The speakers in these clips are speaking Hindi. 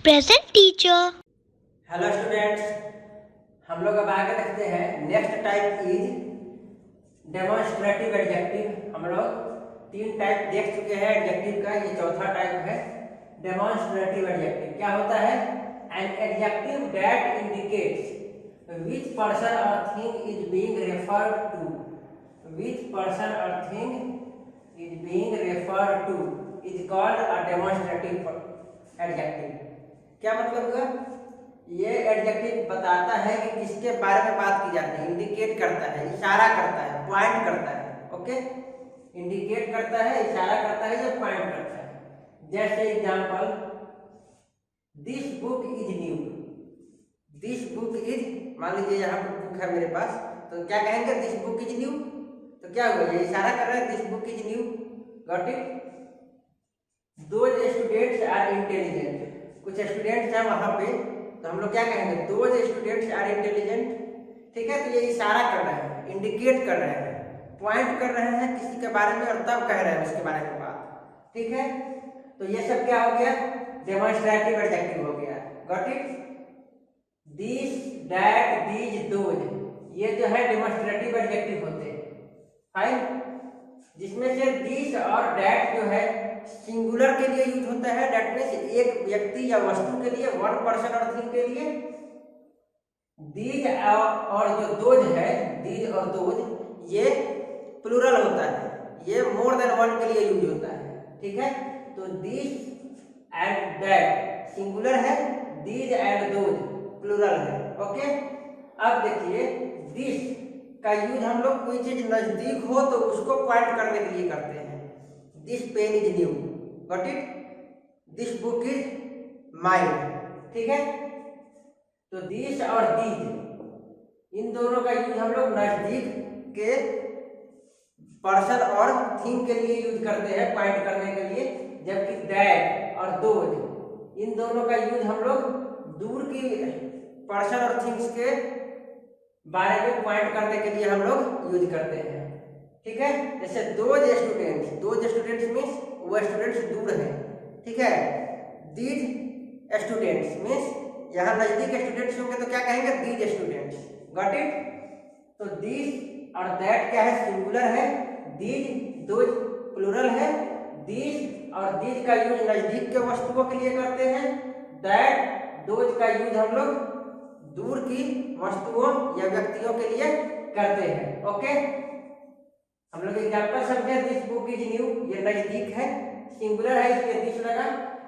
present teacher. हेलो स्टूडेंट्स, हम लोग अब आगे देखते हैं। Next type is demonstrative adjective. हम लोग 3 टाइप देख चुके हैं एडजेक्टिव का, ये चौथा टाइप है डेमोन्स्ट्रेटिव एडजेक्टिव। क्या होता है? An adjective that indicates which person or thing is being referred to, which person or thing is being referred to is called a demonstrative adjective. क्या मतलब हुआ? ये एडजेक्टिव बताता है कि किसके बारे में बात की जाती है, इंडिकेट करता है, इशारा करता है, पॉइंट करता है। ओके, इंडिकेट करता है, इशारा करता है या पॉइंट करता है। जैसे example, this book is new. This book is, मान लीजिए यहाँ पर बुक है मेरे पास, तो क्या कहेंगे? This book is new. तो क्या हुआ? ये इशारा कर रहा है, this book is new. Got it? Those students are intelligent. कुछ स्टूडेंट्स हैं वहां पे, तो हम लोग क्या कहेंगे? Those students are intelligent. ठीक है, तो ये इशारा कर रहे हैं, इंडिकेट कर रहे हैं, पॉइंट कर रहे हैं किसी के बारे में और तब कह रहे हैं उसके बारे में बात। ठीक है, तो ये सब क्या हो गया? डेमोन्स्ट्रेटिव एडजेक्टिव हो गया। Got it? This, that, these, those, ये जो है डेमोन्स्ट्रेटिव एडजेक्टिव होते हैं। फाइन। जिसमें से दिस और दैट जो है सिंगुलर के लिए यूज होता है, दैट मींस एक व्यक्ति या वस्तु के लिए, वन पर्सन और थिंग के लिए। दीज और जो दोज है, दीज और दोज, ये प्लूरल होता है, ये मोर देन वन के लिए यूज होता है। ठीक है, तो दिस एंड दैट सिंगुलर है, दीज एंड दोज प्लूरल है। ओके, अब देखिए, दिस का यूज हम लोग कोई चीज नजदीक हो तो उसको पॉइंट करने के लिए करते हैं। This pen is new. Got it? This book is mine. ठीक है, तो दिस और दीज, इन दोनों का यूज हम लोग नजदीक के पर्सन और थिंग के लिए यूज करते हैं, पॉइंट करने के लिए। जबकि दैट और दोज, इन दोनों का यूज हम लोग दूर की पर्सन और थिंग्स के बारे में पॉइंट करने के लिए हम लोग यूज करते हैं। ठीक है, जैसे those students, those students means वो स्टूडेंट्स दूर हैं। ठीक है, दीज स्टूडेंट्स मीन्स यहाँ नजदीक स्टूडेंट्स होंगे तो क्या कहेंगे? These students. Got it? तो दीज और दैट क्या है? सिंगुलर है, दीज दोज प्लूरल है। दीज और दीज का यूज नजदीक के वस्तुओं के लिए करते हैं, दैट दोज का यूज हम लोग दूर की वस्तुओं या व्यक्तियों के लिए करते हैं। ओके, हम लोग एग्जांपल समझे। दिस बुक इज न्यू, ये नजदीक है, सिंगुलर है इसलिए दिस लगा।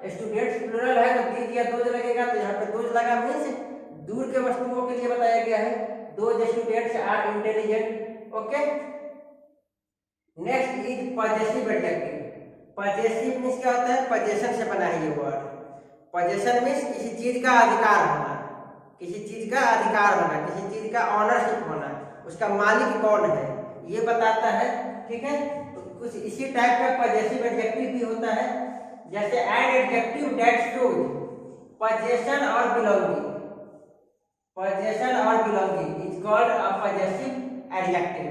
स्टूडेंट्स प्लूरल है तो दीज या दोज लगेगा, तो यहाँ पे दोज लगा, मींस दूर के वस्तुओं के लिए बताया गया है। Those students are intelligent. Okay, next is possessive adjective. Possessive means क्या होता है? पोजेशन से बना है ये वर्ड। पोजेशन मींस किसी चीज का अधिकार होना, किसी चीज का अधिकार होना, किसी चीज का ऑनरशिप होना, उसका मालिक कौन है, ये बताता है। ठीक है, तो कुछ इसी टाइप का पॉजेसिव एडजेक्टिव भी होता है। जैसे N adjective that shows possession और बिलोंगिंग, पोजेशन और belonging is called a possessive adjective.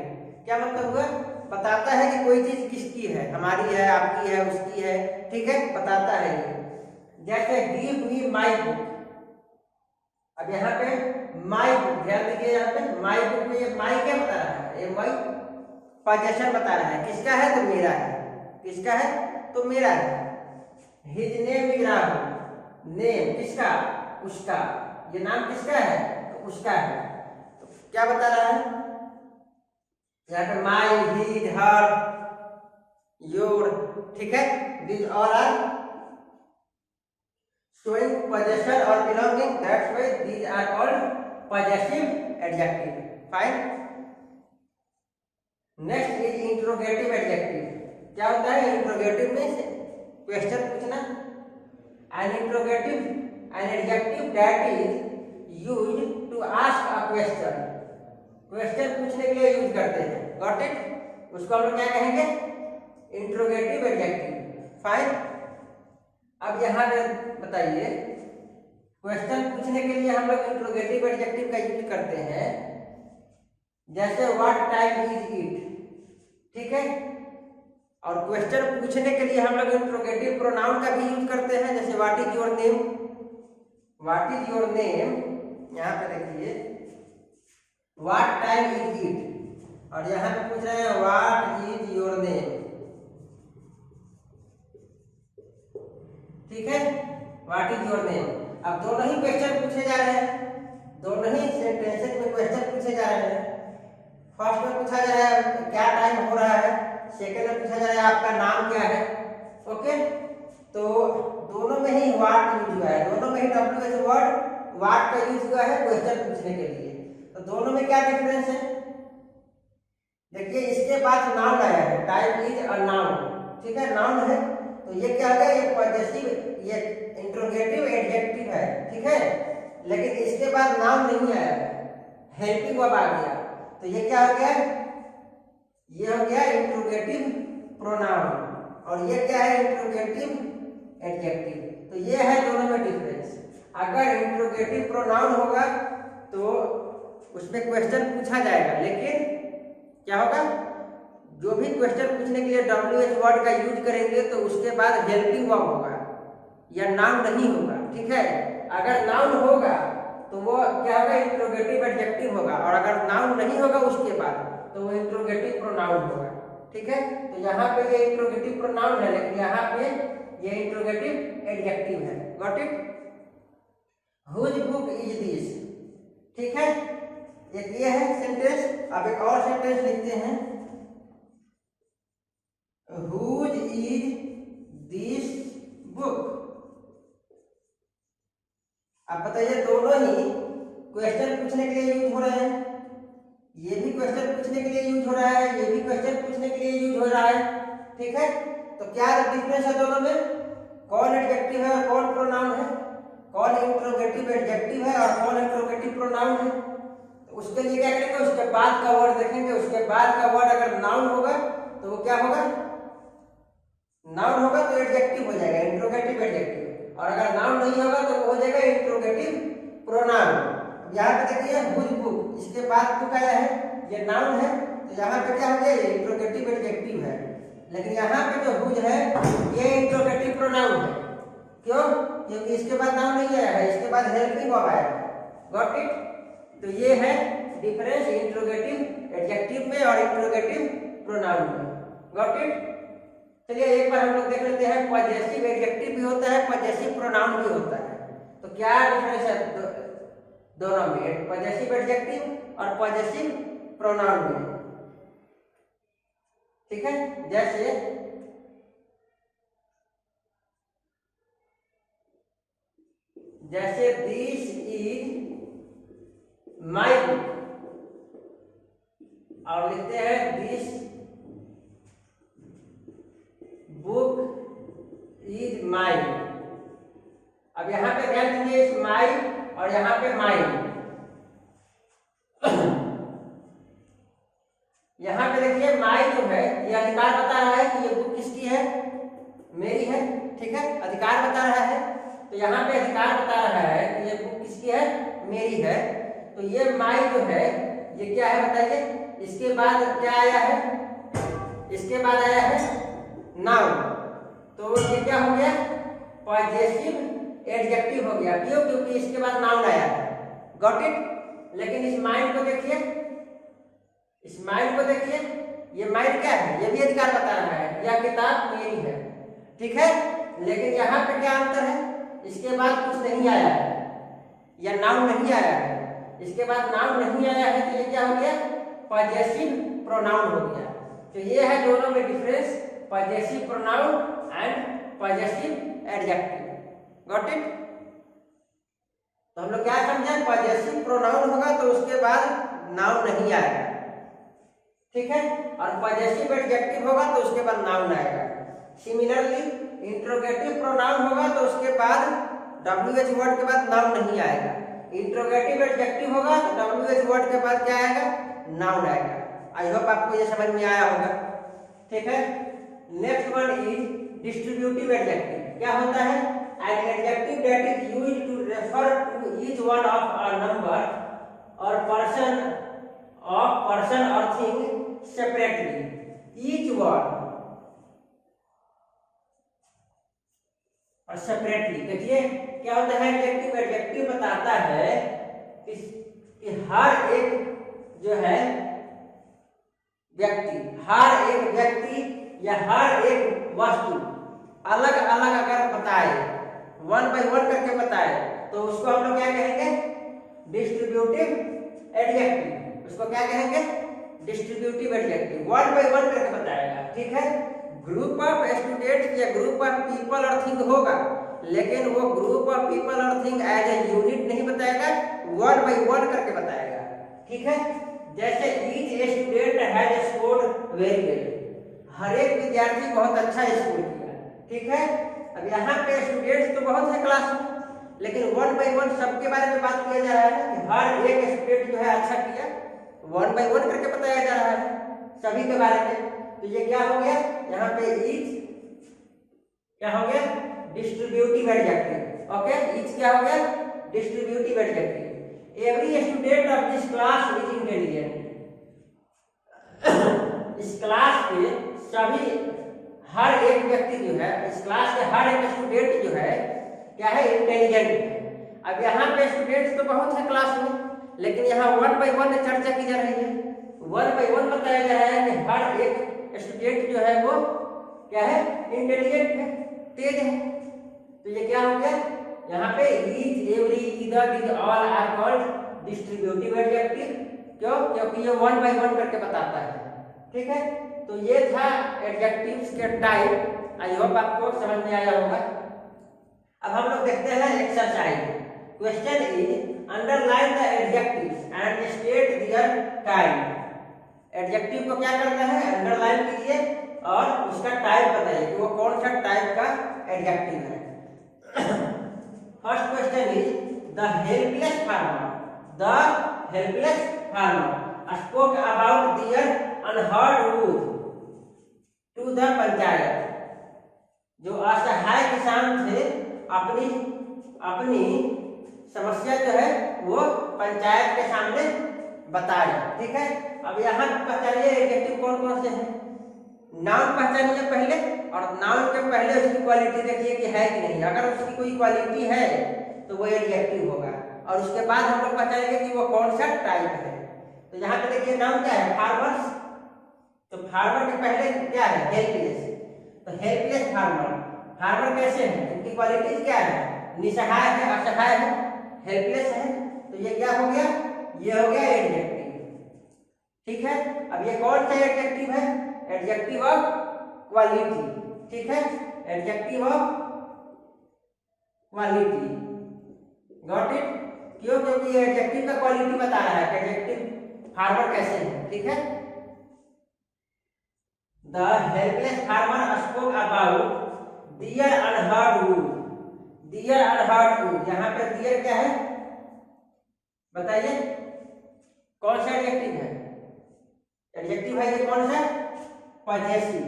क्या मतलब हुआ? बताता है कि कोई चीज किसकी है, हमारी है, आपकी है, उसकी है। ठीक है, बताता है ये। जैसे गिव मी माई बुक। अब यहाँ पे माई बुक, ध्यान दीजिए, यहाँ पे माई बुक में ये माई क्या बता रहा है? ये माई पोजेशन बता रहा है। किसका है? तो मेरा है। किसका है? तो मेरा है। His name is Rahul. Name किसका? उसका। ये नाम किसका है? तो उसका है। तो क्या बता रहा है? यहाँ पे माई, हिज, हर, योर। ठीक है, this all are showing possession or belonging, that's why these are called possessive adjective. Fine. Next is interrogative adjective. क्या होता है? interrogative मीन्स क्वेश्चन पूछना। an interrogative, an adjective that is used to ask a question. Question पूछने के लिए यूज करते हैं। Got it? उसको हम लोग क्या कहेंगे? Interrogative adjective. फाइन। अब यहाँ पे बताइए, क्वेश्चन पूछने के लिए हम लोग इंट्रोगेटिव एडजेक्टिव का यूज करते हैं। जैसे व्हाट टाइम इज इट। ठीक है, और क्वेश्चन पूछने के लिए हम लोग इंट्रोगेटिव प्रोनाउन का भी यूज करते हैं। जैसे what is your name, what is your name, यहाँ पे देखिए व्हाट टाइम इज इट, और यहाँ पे पूछ रहे हैं व्हाट इज योर नेम। ठीक है, व्हाट इज योर नेम। अब दोनों ही क्वेश्चन पूछे जा रहे हैं, दोनों ही सेंटेंसेस में क्वेश्चन पूछे जा रहे हैं। फर्स्ट में पूछा जा रहा है क्या टाइम हो रहा है, सेकंड में पूछा जा रहा है आपका नाम क्या है। ओके, तो दोनों में ही व्हाट यूज हुआ है, दोनों में ही WH वर्ड व्हाट का यूज हुआ है क्वेश्चन पूछने के लिए। तो दोनों में क्या डिफरेंस है, देखिए इसके बाद नाउन आया है, टाइम इज अ नाउन। ठीक है, नाउन है, तो ये क्या है, ये पॉजेसिव, ये इंट्रोगेटिव एडजेक्टिव है। ठीक है, लेकिन इसके बाद नाउन नहीं आया है, हेल्पिंग वर्ब आ गया, तो ये क्या हो गया, ये हो गया इंट्रोगेटिव प्रोनाउन, और ये क्या है, इंट्रोगेटिव एडजेक्टिव। तो ये है दोनों में डिफरेंस। अगर इंट्रोगेटिव प्रोनाउन होगा तो उसमें क्वेश्चन पूछा जाएगा, लेकिन क्या होगा, जो भी क्वेश्चन पूछने के लिए WH वर्ड का यूज करेंगे तो उसके बाद हेल्पिंग वर्ब होगा या नाउन नहीं होगा। ठीक है, अगर नाउन होगा तो वो क्या होगा, इंट्रोगेटिव एडजेक्टिव होगा, और अगर नाउन नहीं होगा उसके बाद तो वो इंट्रोगेटिव प्रोनाउन होगा। ठीक है, तो यहाँ पे ये इंट्रोगेटिव प्रोनाउन है, लेकिन यहाँ पे ये इंट्रोगेटिव एडजेक्टिव है। Got it, whose book is this. ठीक है, एक ये है सेंटेंस। अब एक और सेंटेंस लिखते हैं, हुज इज दिस बुक। अब बताइए, दोनों ही क्वेश्चन पूछने के लिए यूज हो रहे हैं, ये भी क्वेश्चन पूछने के लिए यूज हो रहा है, ये भी क्वेश्चन पूछने के लिए यूज हो रहा है। ठीक है, तो क्या डिफरेंस है दोनों में, कौन एडजेक्टिव है और कौन प्रोनाउन है, कौन इंट्रोगेटिव एडजेक्टिव है और कौन इंट्रोगेटिव प्रोनाउन है। तो उसके लिए क्या करेंगे, उसके बाद का वर्ड देखेंगे, उसके बाद का वर्ड अगर नाउन होगा तो वो क्या होगा, नाउन होगा तो एडजेक्टिव हो जाएगा, इंट्रोगेटिव एडजेक्टिव, और अगर नाउन नहीं होगा तो वो हो जाएगा इंट्रोगेटिव प्रोनाउन। यहाँ पे देखिए हुज बुक, इसके बाद बुक आया है, ये नाउन है, तो यहाँ पे क्या हो गया, ये इंट्रोगेटिव एडजेक्टिव है। लेकिन यहाँ पे जो हुज है ये इंट्रोगेटिव प्रोनाउन है। क्यों, क्योंकि इसके बाद नाउन नहीं आया है, इसके बाद हेल्पिंग वर्ब आया है। गॉट इट, तो ये है डिफरेंस इंट्रोगेटिव एडजेक्टिव में और इंट्रोगेटिव प्रोनाउन में। गॉट इट, चलिए एक बार हम लोग देख लेते हैं, पॉजेसिव एडजेक्टिव भी होता है, पॉजेसिव प्रोनाउन भी होता है। तो क्या डिफरेंस है दोनों में, पॉजेसिव एडजेक्टिव और पॉजेसिव प्रोनाउन में। ठीक है, जैसे दिस इज माई बुक, और लिखते हैं दिस बुक इज माई। अब यहाँ पे ध्यान दीजिए, इस माई और यहाँ पे माई, यहाँ पे देखिए माई जो है ये अधिकार बता रहा है कि ये बुक किसकी है, मेरी है। ठीक है, अधिकार बता रहा है, तो यहाँ पे अधिकार बता रहा है कि ये बुक किसकी है, मेरी है। तो ये माई जो है ये क्या है बताइए, इसके बाद क्या आया है, इसके बाद आया है नाउन, तो ये क्या हो गया, पॉजेसिव एडजेक्टिव हो गया। क्यों, क्योंकि इसके बाद नाउन आया है। गॉट इट, लेकिन इस माइंड को देखिए, इस माइंड को देखिए, ये माइंड क्या है, ये भी अधिकार बता रहा है, यह किताब मेरी है। ठीक है, लेकिन यहाँ पे क्या अंतर है, इसके बाद कुछ नहीं आया है या नाउन नहीं आया है, इसके बाद नाउन नहीं आया है, तो ये क्या हो गया, पॉजेसिव प्रोनाउन हो गया। तो ये है दोनों में difference, possessive pronoun and possessive adjective. Got it, तो हम लोग क्या समझे, पॉजेसिव प्रोनाउन होगा तो उसके बाद नाउन नहीं आएगा। ठीक है, और पॉजेसिव एडजेक्टिव होगा तो उसके बाद नाउन आएगा। सिमिलरली इंट्रोगेटिव प्रोनाउन होगा तो उसके बाद WH वर्ड के बाद नाउन नहीं आएगा। इंट्रोगेटिव एडजेक्टिव होगा तो WH वर्ड के बाद क्या आएगा, नाउन आएगा। आई होप आपको ये समझ में आया होगा। ठीक है, next one is distributive adjective. क्या होता है, an adjective that is used to refer to each one of a number or person or thing separately. Each one or separately, देखिए क्या होता है एडजेक्टिव? एडजेक्टिव बताता है कि हर एक जो है हर एक व्यक्ति या हर एक वस्तु अलग अलग अगर बताए, वन बाय वन करके बताए, तो उसको हम लोग क्या कहेंगे? Distributive adjective. उसको क्या कहेंगे? Distributive adjective. One by one करके बताएगा, ठीक है। ग्रुप ऑफ स्टूडेंट्स या ग्रुप ऑफ पीपल और थिंग होगा, लेकिन वो ग्रुप ऑफ पीपल और थिंग एज ए यूनिट नहीं बताएगा, वन बाय वन करके बताएगा, ठीक है। जैसे each student has scored very well, हर एक विद्यार्थी बहुत अच्छा स्कोर किया, ठीक है। अब यहाँ पे स्टूडेंट्स तो बहुत है क्लास में, लेकिन वन बाय वन सबके बारे में बात किया जा रहा है कि हर एक स्टूडेंट जो है अच्छा किया, वन बाय वन करके बताया जा रहा है सभी के बारे में। तो ये क्या हो गया? यहाँ पे ईच क्या हो गया? Distributive adjective. ओके, ईच क्या हो गया? Distributive adjective. Every student of this class is intelligent, इस क्लास के सभी, हर एक व्यक्ति जो है, इस क्लास के हर एक स्टूडेंट जो है क्या है? इंटेलिजेंट है। अब यहाँ पे स्टूडेंट्स तो बहुत है क्लास में, लेकिन यहाँ वन बाय वन चर्चा की जा रही है, वन बाय वन बताया जा रहा है कि हर एक स्टूडेंट जो है वो क्या है? इंटेलिजेंट है, तेज है। तो ये क्या हो गया? यहाँ पे each, every, either, is, all are called distributive adjective. क्यों? क्योंकि ये वन बाय वन करके बताता है, ठीक है। तो ये था एडजेक्टिव्स के टाइप। आई होप आपको समझ में आया होगा। अब हम लोग देखते हैं exercise. Question is underline the adjectives and state their type. Adjective को क्या करना है? अंडरलाइन कीजिए और उसका टाइप बताइए कि वो कौन सा टाइप का एडजेक्टिव है। First question is the helpless farmer. The helpless farmer spoke about their unheard woes to the panchayat. जो असहाय किसान थे अपनी अपनी समस्या जो है वो पंचायत के सामने बताई, ठीक है। अब यहाँ पहचानिए एडजेक्टिव कौन कौन से हैं। नाउन पहचानिए पहले, और नाउन के पहले उसकी क्वालिटी देखिए कि है कि नहीं। अगर उसकी कोई क्वालिटी है तो वो एडजेक्टिव होगा, और उसके बाद हम लोग पहचानेंगे कि वो कौन सा टाइप है। तो यहाँ पे देखिए नाउन क्या है? फार्मर्स। तो फार्मर के पहले क्या है? हेल्पलेस। तो हेल्पलेस फार्मर, फार्मर कैसे है? इनकी क्वालिटीज क्या है? निसहाय है, असहाय है, हेल्पलेस है। तो ये क्या हो गया? ये हो गया एडजेक्टिव, ठीक है। अब ये कौन सा एडजेक्टिव है? एडजेक्टिव ऑफ क्वालिटी, ठीक है। Adjective of quality, got it? क्यों? क्योंकि ये एडजेक्टिव का क्वालिटी बता रहा है कि एडजेक्टिव फार्मर कैसे है, ठीक है। The helpless farmer spoke about deer unheard wood. Deer unheard wood, यहाँ पे deer क्या है? बताइए कौन सा एडजेक्टिव है? एडजेक्टिव है ये कौन सा? पॉजेसिव।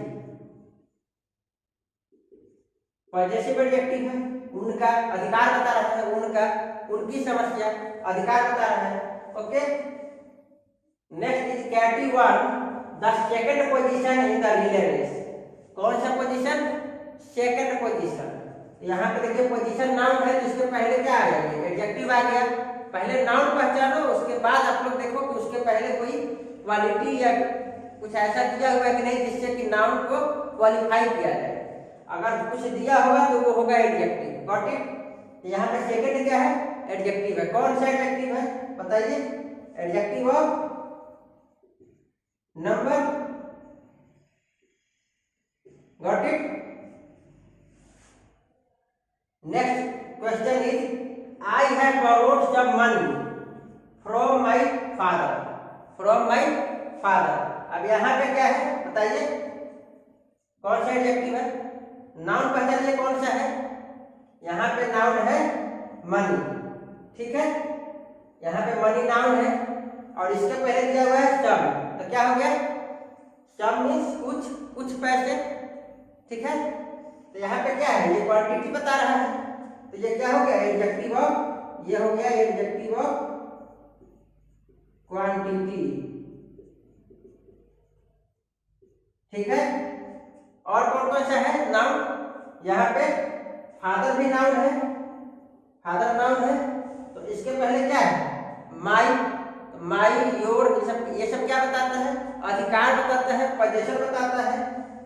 पॉजेसिव एडजेक्टिव है। उनका अधिकार बता रहा है, उनका, उनकी समस्या, अधिकार बता रहा है। Okay, next is Katie won the second position in the relay race. कौन सा पोजीशन? Second position. यहाँ पे देखिए पोजीशन नाउन है, जिसके पहले क्या आ गया? एडजेक्टिव आ गया। पहले नाउन पहचानो, उसके बाद आप लोग देखो कि उसके पहले कोई क्वालिटी या कुछ ऐसा दिया हुआ है कि नहीं जिससे कि नाउन को क्वालिफाई किया जाए। अगर कुछ दिया होगा तो वो होगा एडजेक्टिव, गॉट इट? यहाँ पे सेकंड क्या है? एडजेक्टिव है। कौन सा एडजेक्टिव है बताइए? Adjective of number, got it? Next question is I have borrowed some money from my father. From my father. अब यहाँ पे क्या है बताइए? कौन सा एडजेक्टिव है? नाउन पहचानिए कौन सा है? यहाँ पे नाउन है मनी, ठीक है। यहाँ पे मनी नाउन है, और इसके पहले दिया हुआ है सम। तो क्या हो गया? सम मीन्स कुछ, कुछ पैसे, ठीक है। तो यहाँ पे क्या है? ये क्वांटिटी बता रहा है। तो ये क्या हो गया? एडजेक्टिव ऑफ, ये हो गया एडजेक्टिव ऑफ क्वांटिटी, ठीक है। और कौन कौन सा है नाउन? यहाँ पे फादर भी नाउन है, फादर नाउन है तो इसके पहले क्या है माई, माई योर, ये सब क्या बताता है, अधिकार बताता है, पोजीशन बताता है।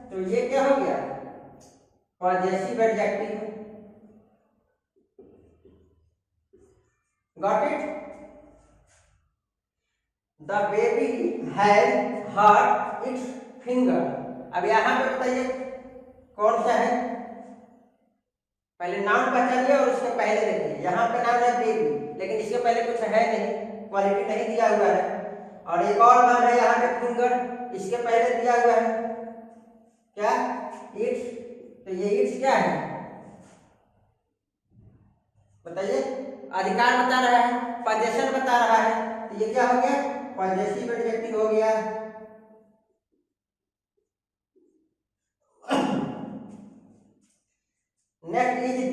तो ये क्या हो गया possessive adjective. Got it. The baby has hurt its finger. अब यहां पे बताइए कौन सा है, पहले नाउन पहचानिए और उसके पहले देखिए। यहाँ पे नाम है बेबी लेकिन इसके पहले कुछ है नहीं, क्वालिटी नहीं दिया हुआ है। और एक और नाम है यहाँ पे फिंगर, इसके पहले दिया हुआ है क्या इट्स। तो ये इट्स क्या है बताइए, अधिकार बता रहा है, पोजीशन बता रहा है। तो ये क्या हो गया पॉजेसिव एडजेक्टिव हो गया। Next is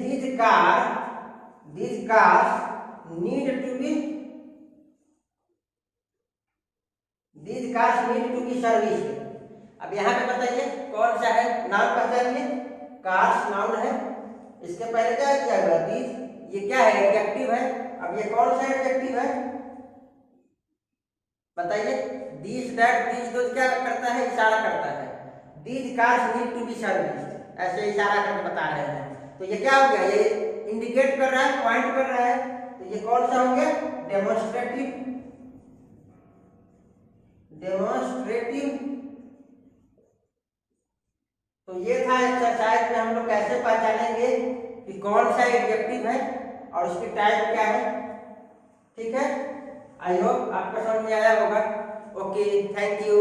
these cars need to be service. अब यहाँ पे बताइए कौन सा है, नाम पहचानिए, कार्स नाउन है, इसके पहले क्या किया हुआ दीज, ये क्या है एडजेक्टिव है। अब ये कौन सा एडजेक्टिव है बताइए, दीज दैट, दीज तो क्या करता है इशारा करता है, these cars need to be service ऐसे इशारा करके बता रहे हैं। तो ये क्या हो गया, ये इंडिकेट कर रहा है, पॉइंट कर रहा है। तो ये कौन सा हो गया डेमोन्स्ट्रेटिव। तो ये था एक्सरसाइज में हम लोग कैसे पहचानेंगे कि कौन सा एडजेक्टिव है और उसकी टाइप क्या है। ठीक है, आई होप आपको समझ में आया होगा। Okay, thank you.